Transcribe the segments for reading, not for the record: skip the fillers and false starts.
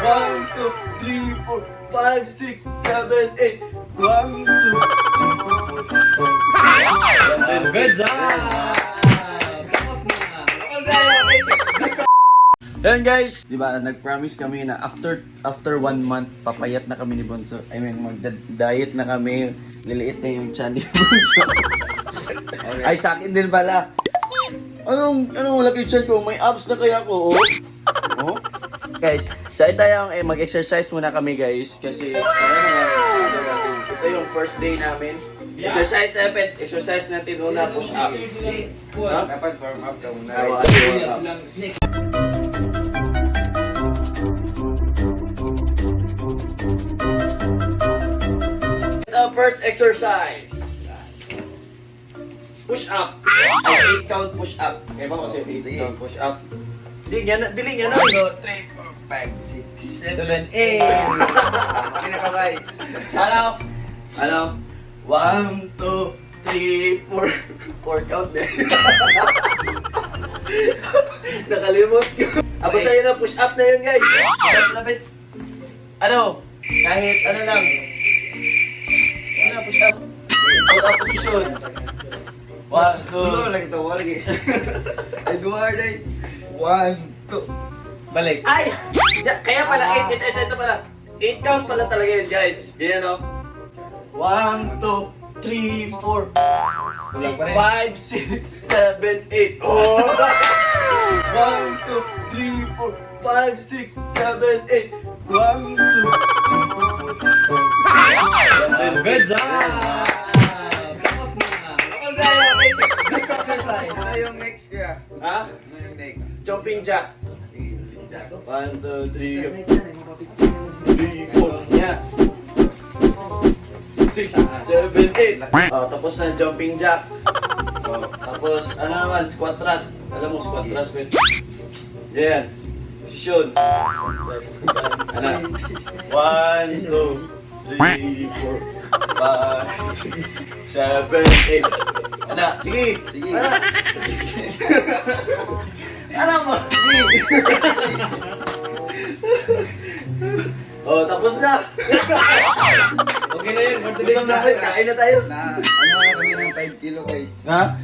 Good job! Tapos na! Ayan guys, di ba nag-promise kami na after 1 month papayat na kami ni Bunso. I mean mag-diet na kami, liliit na yung tiyan ni Bunso. Okay. Ay sa akin din pala. Anong laki tiyan ko? May abs na kaya ko, oh. Oh? Guys, so ito yung mag-exercise muna kami guys kasi ito yung first day namin. Exercise natin una, push up. Dapat warm up ka muna. The first exercise. Push up. Ay, 8 count push up. Kaya ba kasi 8 count push up? Diling yan na. 1, 2, 3, 4, 5, 6, 7, 8. Kina ka guys. Ano? 1, 2, 3, 4 count din. Nakalimot ko. Basta yun na, push up na yun guys. Push up na bit. Kahit ano lang. Push up. Push up position. 1, 2. Wala lagi to, wala lagi. Edward ay 1, 2. Balik. Ay! Kaya pala, 8. Ito pala. 8 count pala talaga yun guys. Ganyan o. 1, 2, 3, 4, 5, 6, 7, 8. Oh! 1, 2, 3, 4, 5, 6, 7, 8. 1, 2, 3, 4. Good job! Tapos na! Next exercise. Ano yung next kaya? Ha? Ano yung next? Jumping jack. 1, 2, 3, 4. Yeah. 6, 7, 8. Oh, tapos na jumping jack. Oh, tapos ano naman, squat thrust. Alam mo squat thrust, wait. Yan. Position. Ano? 1, 2, 3, 4, 5, 6, 7, 8. Ano? Sige. Sige. Ano? Alam mo? Sige. Oh, tapos na. Okay na yun. Gutom na rin, kain na tayo. Ano nga kami ng 5 kilo guys. Ha?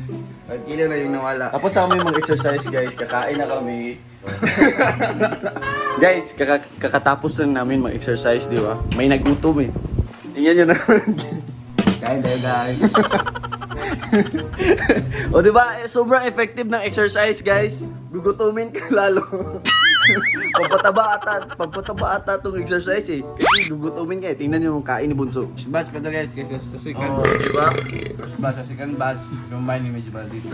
5 kilo na yung nawala. Tapos sa kami mag-exercise guys, kakain na kami. Guys, kakatapos lang namin mag-exercise, di ba? May nagutom eh. Tingnan nyo naman. Kain tayo guys. O di ba, sobrang effective ng exercise guys. Gugutumin ka lalo. Pampataba ata itong exercise eh. Kasi gugutumin ka eh. Tingnan nyo yung kain ni Bunso. Batch pa to guys, kasi sa second. Oh, di ba? First batch, sa second batch, combine ni Medyo Maldito.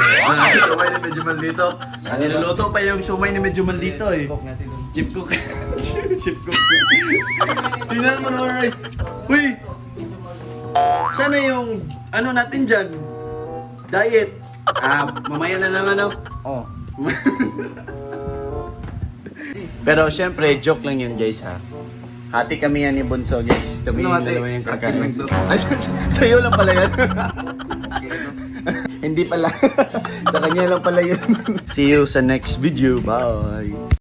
Sumay ni Medyo Maldito. Niluluto pa yung sumay ni Medyo Maldito eh. Cook natin dun. Chip cook. Chip cook. Tingnan mo naman. Uy! Sana yung ano natin dyan? Diet. Mamaya na lang ano. Oh. Pero syempre, joke lang yun guys ha. Hati kami yan ni Bunso guys. Kami Ano, yung hati? dalawa yung Sa akin kakain. lang to. Ay, sa'yo lang pala yan. Hindi pala. Sa kanya lang pala yun. See you sa next video. Bye.